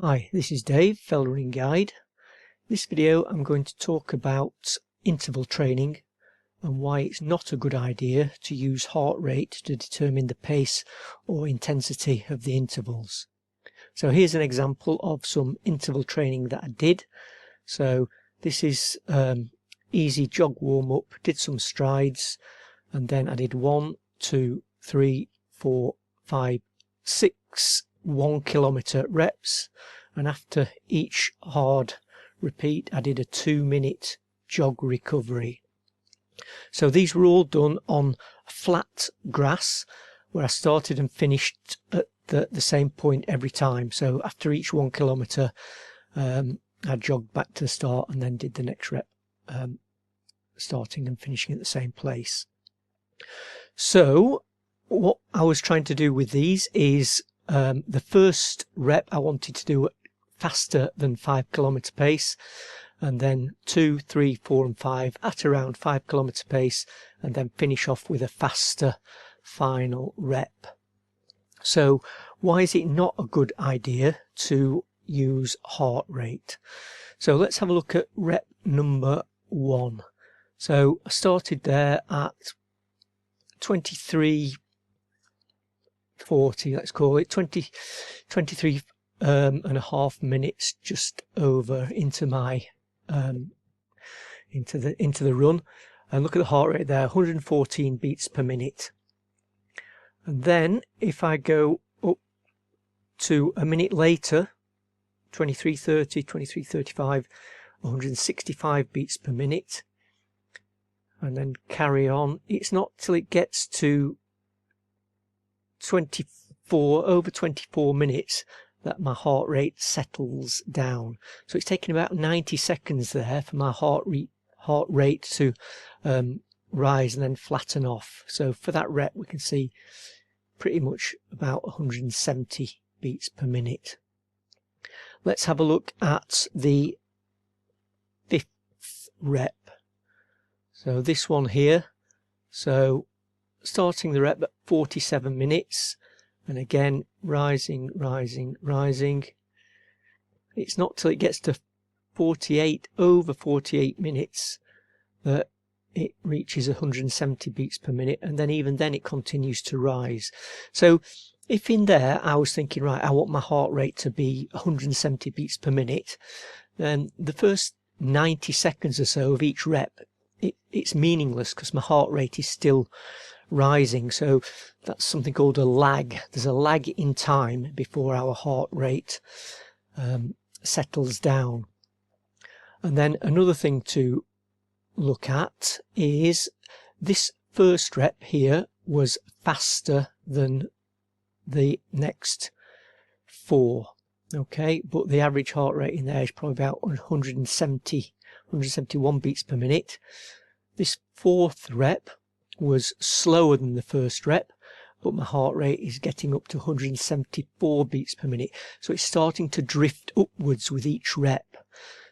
Hi, this is Dave, Fell Running Guide. In this video I'm going to talk about interval training and why it's not a good idea to use heart rate to determine the pace or intensity of the intervals. So here's an example of some interval training that I did. So this is easy jog warm-up, did some strides, and then I did 1, 2, 3, 4, 5, 6 1 kilometer reps, and after each hard repeat I did a 2-minute jog recovery. So these were all done on flat grass where I started and finished at the same point every time. So after each 1 kilometer I jogged back to the start and then did the next rep, starting and finishing at the same place. So what I was trying to do with these is the first rep I wanted to do faster than 5 kilometer pace, and then 2, 3, 4 and 5 at around 5 kilometer pace, and then finish off with a faster final rep. So why is it not a good idea to use heart rate? So let's have a look at rep number 1. So I started there at 23:40, let's call it 23 and a half minutes, just over into my into the run, and look at the heart rate there, 114 beats per minute. And then if I go up to a minute later, 23:30, 23:35, 165 beats per minute, and then carry on. It's not till it gets to over 24 minutes that my heart rate settles down. So it's taking about 90 seconds there for my heart rate to rise and then flatten off. So for that rep we can see pretty much about 170 beats per minute. Let's have a look at the 5th rep. So this one here, so starting the rep at 47 minutes, and again rising. It's not till it gets to over 48 minutes that it reaches 170 beats per minute, and then even then it continues to rise. So if in there I was thinking, right, I want my heart rate to be 170 beats per minute, then the first 90 seconds or so of each rep, it's meaningless because my heart rate is still rising. So that's something called a lag. There's a lag in time before our heart rate settles down. And then another thing to look at is this first rep here was faster than the next 4. Okay, but the average heart rate in there is probably about 171 beats per minute. This 4th rep was slower than the first rep, but my heart rate is getting up to 174 beats per minute. So it's starting to drift upwards with each rep.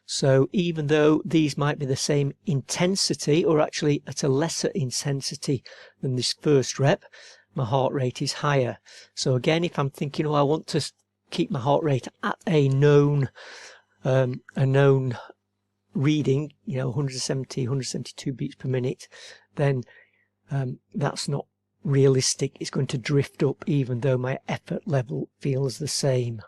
So even though these might be the same intensity, or actually at a lesser intensity than this first rep, my heart rate is higher. So again, if I'm thinking, oh, I want to keep my heart rate at a known reading, 170, 172 beats per minute, then that's not realistic. It's going to drift up even though my effort level feels the same.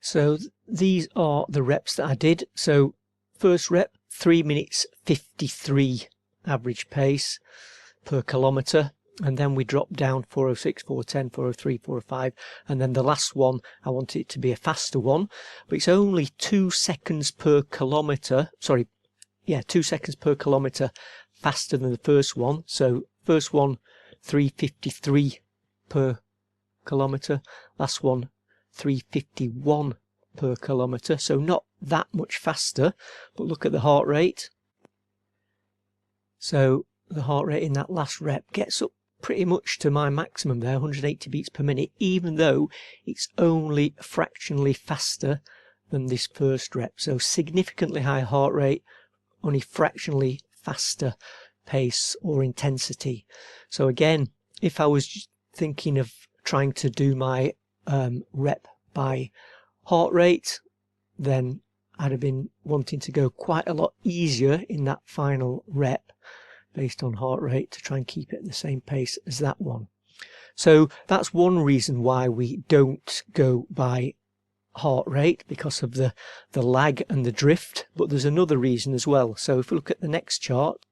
So these are the reps that I did. So first rep, 3 minutes 53 average pace per kilometer, and then we dropped down 406, 410, 403, 405, and then the last one I wanted it to be a faster one, but it's only 2 seconds per kilometer, 2 seconds per kilometer faster than the first one. So first one 353 per kilometer, last one 351 per kilometer, so not that much faster. But look at the heart rate. So the heart rate in that last rep gets up pretty much to my maximum there, 180 beats per minute, even though it's only fractionally faster than this first rep. So significantly higher heart rate, only fractionally faster pace or intensity. So again, if I was thinking of trying to do my rep by heart rate, then I'd have been wanting to go quite a lot easier in that final rep based on heart rate to try and keep it at the same pace as that one. So that's one reason why we don't go by heart rate, because of the lag and the drift. But there's another reason as well. So if we look at the next chart,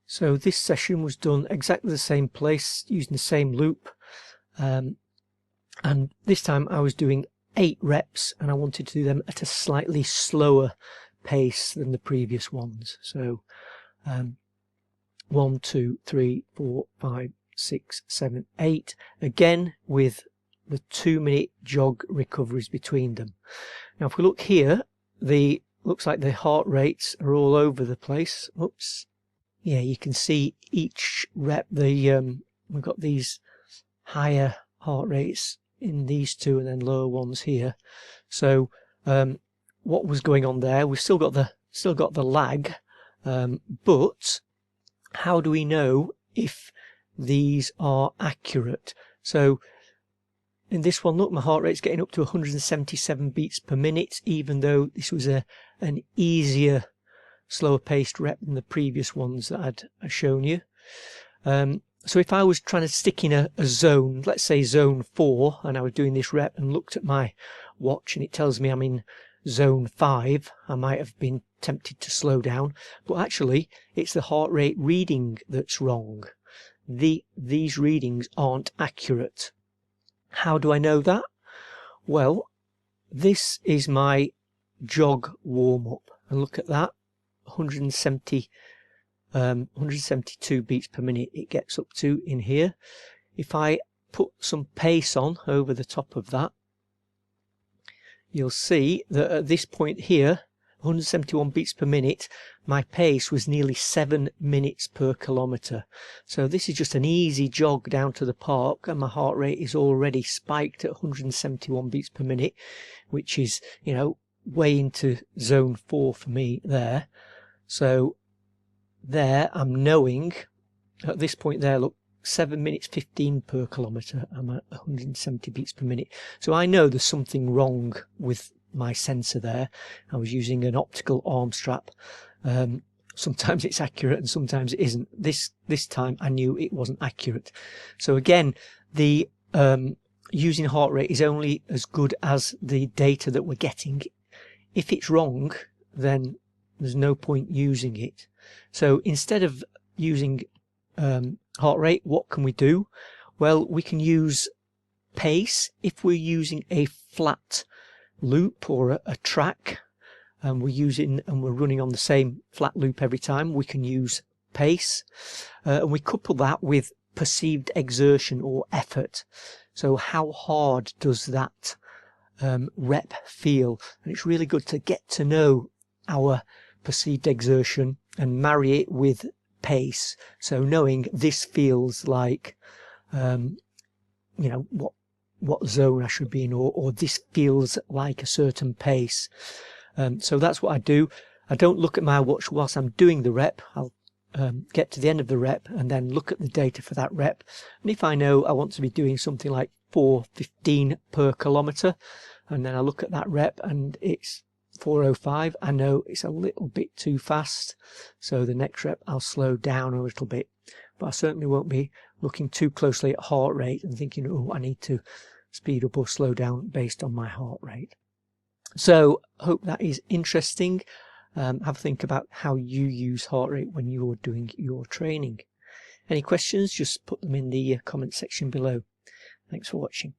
so this session was done exactly the same place using the same loop, and this time I was doing 8 reps and I wanted to do them at a slightly slower pace than the previous ones. So 1, 2, 3, 4, 5, 6, 7, 8, again with the 2-minute jog recoveries between them. Now if we look here, looks like the heart rates are all over the place. Oops. Yeah, you can see each rep, we've got these higher heart rates in these two and then lower ones here. So what was going on there? We've still got the lag, but how do we know if these are accurate? So in this one, look, my heart rate's getting up to 177 beats per minute, even though this was an easier, slower paced rep than the previous ones that I'd shown you. So if I was trying to stick in a zone, let's say zone 4, and I was doing this rep and looked at my watch and it tells me I'm in zone 5, I might have been tempted to slow down, but actually it's the heart rate reading that's wrong. These readings aren't accurate. How do I know that? Well, this is my jog warm-up, and look at that, 172 beats per minute it gets up to in here. If I put some pace on over the top of that, you'll see that at this point here, 171 beats per minute, my pace was nearly 7 minutes per kilometre. So this is just an easy jog down to the park and my heart rate is already spiked at 171 beats per minute, which is, you know, way into zone 4 for me there. So there I'm knowing at this point there, look, 7 minutes 15 per kilometre, I'm at 170 beats per minute. So I know there's something wrong with my sensor there. I was using an optical arm strap. Sometimes it's accurate and sometimes it isn't. This time I knew it wasn't accurate. So again, the using heart rate is only as good as the data that we're getting. If it's wrong, then there's no point using it. So instead of using heart rate, what can we do? Well, we can use pace. If we're using a flat loop or a track and we're running on the same flat loop every time, we can use pace, and we couple that with perceived exertion or effort. So how hard does that rep feel? And it's really good to get to know our perceived exertion and marry it with pace. So knowing this feels like you know, what zone I should be in, or this feels like a certain pace. So that's what I do. I don't look at my watch whilst I'm doing the rep. I'll get to the end of the rep and then look at the data for that rep. And if I know I want to be doing something like 4:15 per kilometre, and then I look at that rep and it's 4:05, I know it's a little bit too fast. So the next rep I'll slow down a little bit. But I certainly won't be looking too closely at heart rate and thinking, oh, I need to speed up or slow down based on my heart rate. So hope that is interesting. Have a think about how you use heart rate when you're doing your training. Any questions, just put them in the comment section below. Thanks for watching.